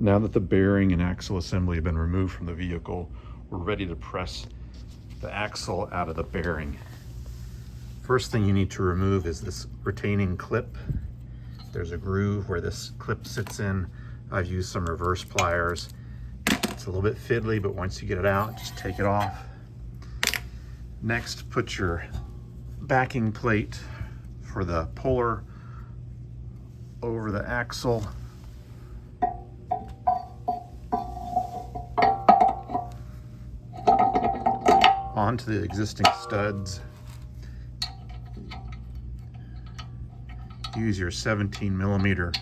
Now that the bearing and axle assembly have been removed from the vehicle, we're ready to press the axle out of the bearing. First thing you need to remove is this retaining clip. There's a groove where this clip sits in. I've used some reverse pliers. It's a little bit fiddly, but once you get it out, just take it off. Next, put your backing plate for the puller over the axle. Onto the existing studs. Use your 17mm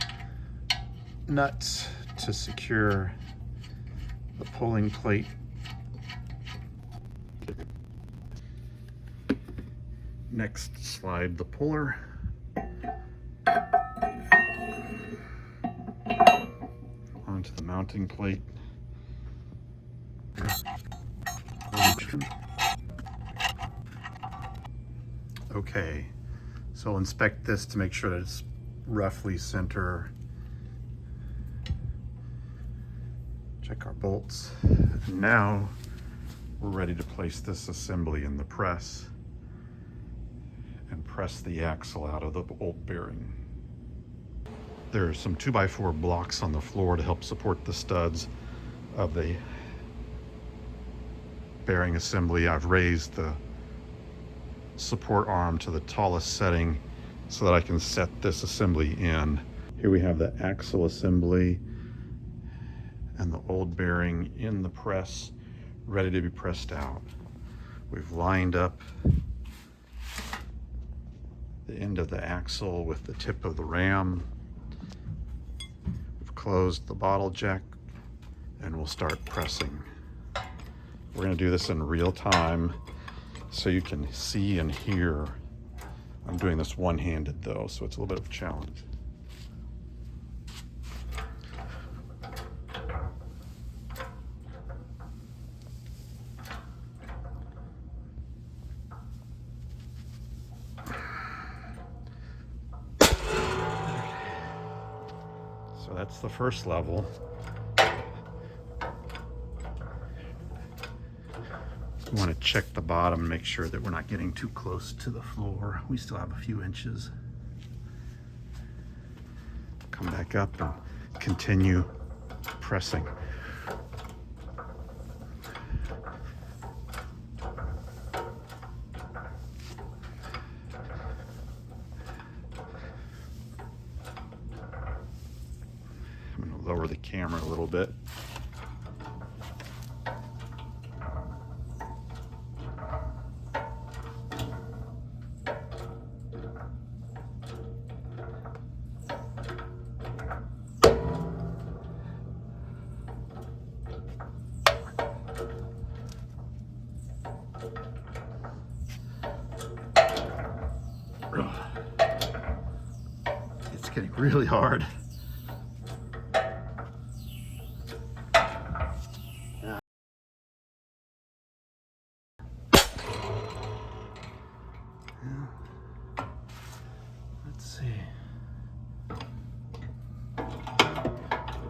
nuts to secure the pulling plate. Next, slide the puller onto the mounting plate. Okay, so inspect this to make sure that it's roughly center. Check our bolts. And now we're ready to place this assembly in the press and press the axle out of the old bearing. There are some 2x4 blocks on the floor to help support the studs of the bearing assembly. I've raised the support arm to the tallest setting so that I can set this assembly in. Here we have the axle assembly and the old bearing in the press, ready to be pressed out. We've lined up the end of the axle with the tip of the ram. We've closed the bottle jack and we'll start pressing. We're going to do this in real time so you can see and hear. I'm doing this one-handed though, so it's a little bit of a challenge. So that's the first level. We want to check the bottom and make sure that we're not getting too close to the floor. We still have a few inches. Come back up and continue pressing. I'm going to lower the camera a little bit. It's getting really hard. Let's see.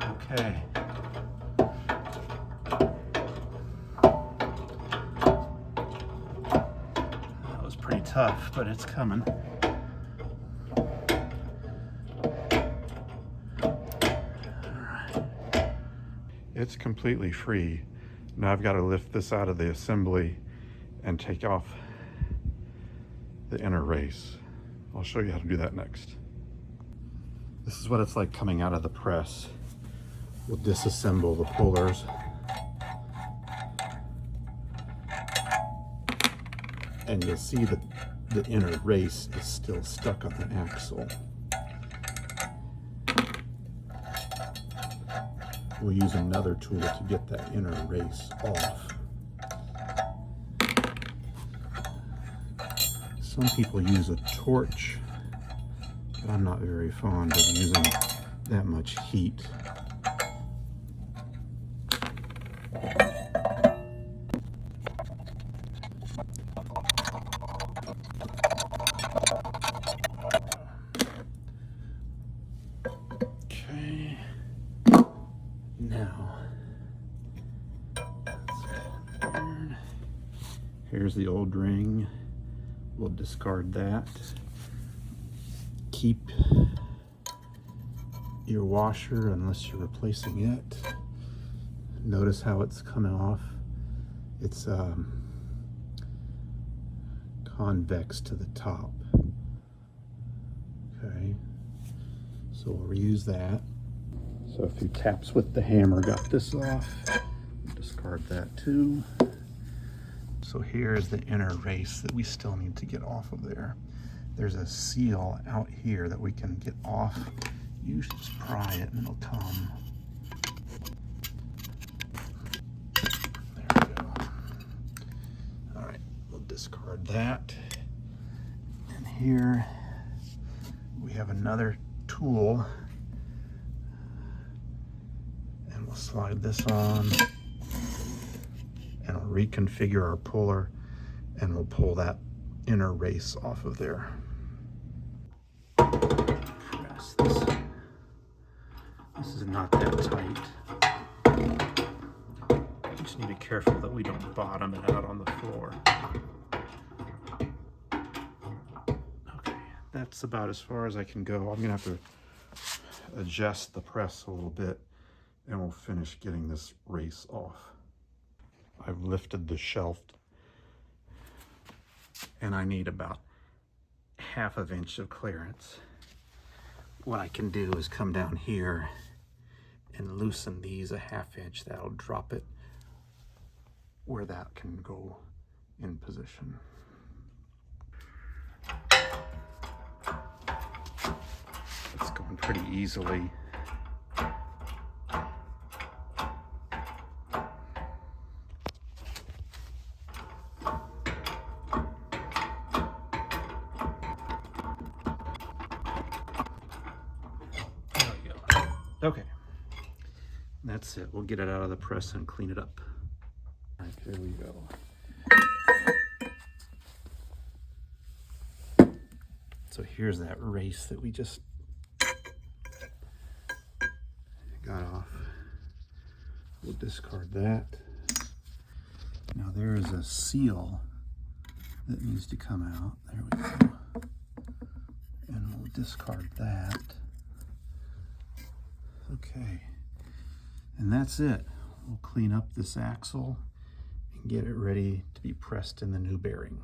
Okay. That was pretty tough, but it's coming. It's completely free. Now I've got to lift this out of the assembly and take off the inner race. I'll show you how to do that next. This is what it's like coming out of the press. We'll disassemble the pullers. And you'll see that the inner race is still stuck on the axle. We'll use another tool to get that inner race off. Some people use a torch, but I'm not very fond of using that much heat. Okay. Now, here's the old ring. We'll discard that. Keep your washer unless you're replacing it. Notice how it's coming off. It's convex to the top. Okay, so we'll reuse that. So a few taps with the hammer got this off. Discard that too. So here's the inner race that we still need to get off of there. There's a seal out here that we can get off. You just pry it and it'll come. There we go. All right, we'll discard that. And here we have another tool. And we'll slide this on. And we'll reconfigure our puller and we'll pull that inner race off of there. Press this. This is not that tight. You just need to be careful that we don't bottom it out on the floor. Okay, that's about as far as I can go. I'm gonna have to adjust the press a little bit and we'll finish getting this race off. I've lifted the shelf and I need about 1/2 inch of clearance. What I can do is come down here and loosen these 1/2 inch. That'll drop it where that can go in position. It's going pretty easily. Okay, that's it. We'll get it out of the press and clean it up. All right, there we go. So here's that race that we just got off. We'll discard that. Now there is a seal that needs to come out. There we go. And we'll discard that. Okay, and that's it. We'll clean up this axle and get it ready to be pressed in the new bearing.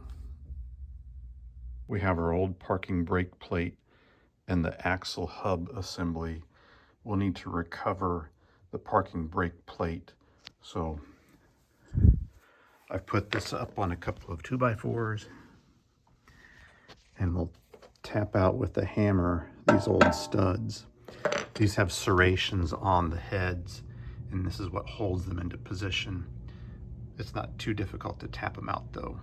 We have our old parking brake plate and the axle hub assembly. We'll need to recover the parking brake plate. So I've put this up on a couple of 2x4s and we'll tap out with the hammer these old studs. These have serrations on the heads, and this is what holds them into position. It's not too difficult to tap them out, though.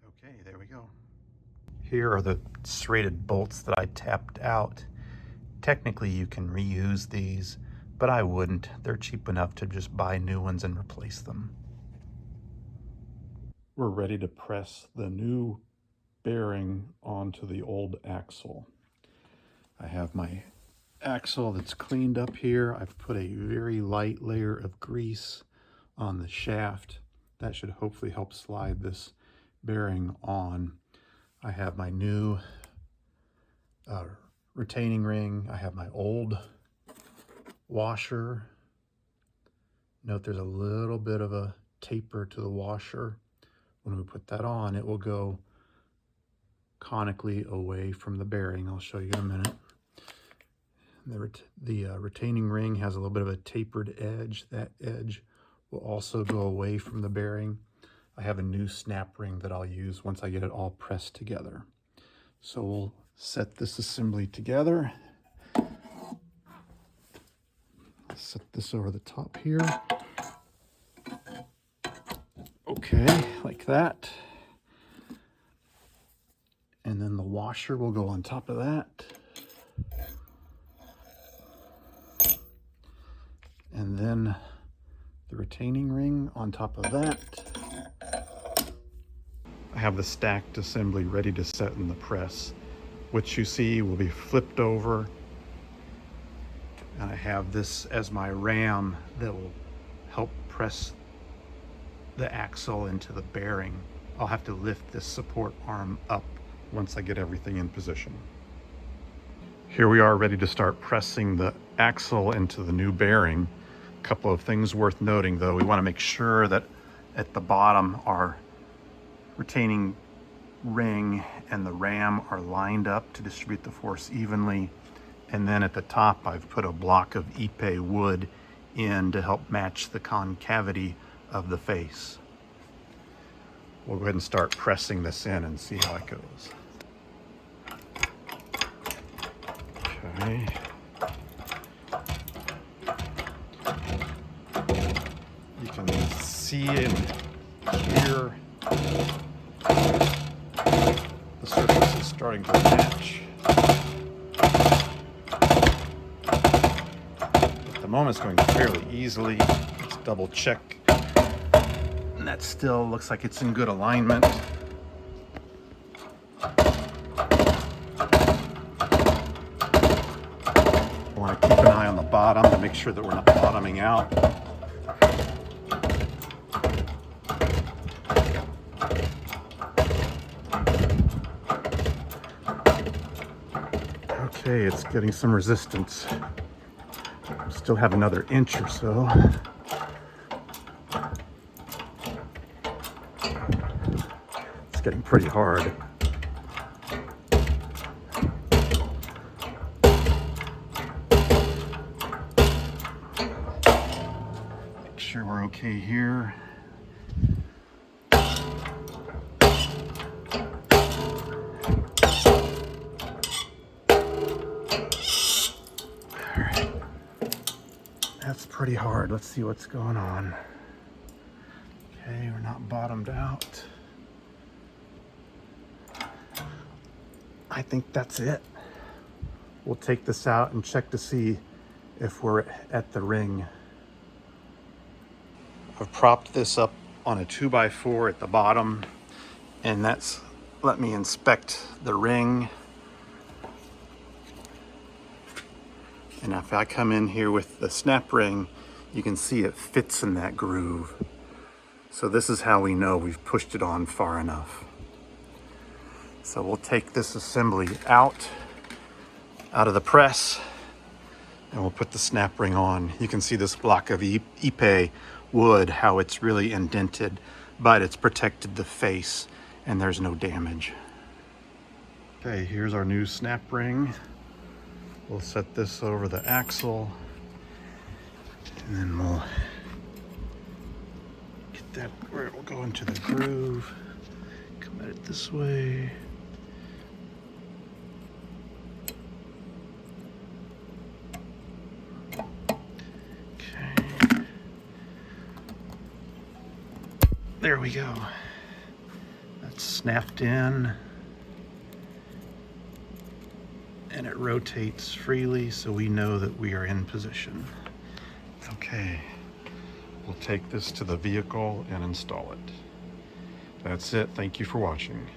Okay, there we go. Here are the serrated bolts that I tapped out. Technically, you can reuse these, but I wouldn't. They're cheap enough to just buy new ones and replace them. We're ready to press the new bearing onto the old axle. I have my axle that's cleaned up here. I've put a very light layer of grease on the shaft. That should hopefully help slide this bearing on. I have my new retaining ring. I have my old washer. Note there's a little bit of a taper to the washer. When we put that on, it will go conically away from the bearing. I'll show you in a minute. The retaining ring has a little bit of a tapered edge. That edge will also go away from the bearing. I have a new snap ring that I'll use once I get it all pressed together. So we'll set this assembly together. Set this over the top here. Okay, like that. And then the washer will go on top of that. And then the the retaining ring on top of that. I have the stacked assembly ready to set in the press, which you see will be flipped over. And I have this as my ram that will help press the axle into the bearing. I'll have to lift this support arm up once I get everything in position. Here we are ready to start pressing the axle into the new bearing. A couple of things worth noting though. We want to make sure that at the bottom our retaining ring and the ram are lined up to distribute the force evenly. And then at the top I've put a block of Ipe wood in to help match the concavity of the face. We'll go ahead and start pressing this in and see how it goes. Okay. You can see and hear the surface is starting to match. At the moment it's going fairly easily. Let's double check. And that still looks like it's in good alignment. I want to keep an eye on the bottom to make sure that we're not bottoming out. Okay, it's getting some resistance. Still have another inch or so. It's getting pretty hard. Make sure we're okay here. That's pretty hard. Let's see what's going on. Okay, we're not bottomed out. I think that's it. We'll take this out and check to see if we're at the ring. I've propped this up on a 2x4 at the bottom, and that's let me inspect the ring. And if I come in here with the snap ring, you can see it fits in that groove. So this is how we know we've pushed it on far enough. So we'll take this assembly out of the press and we'll put the snap ring on. You can see this block of Ipe wood, how it's really indented, but it's protected the face and there's no damage. Okay, here's our new snap ring. We'll set this over the axle and then we'll get that where it will go into the groove. Come at it this way. Okay. There we go. That's snapped in. And it rotates freely so we know that we are in position. Okay, we'll take this to the vehicle and install it. That's it. Thank you for watching.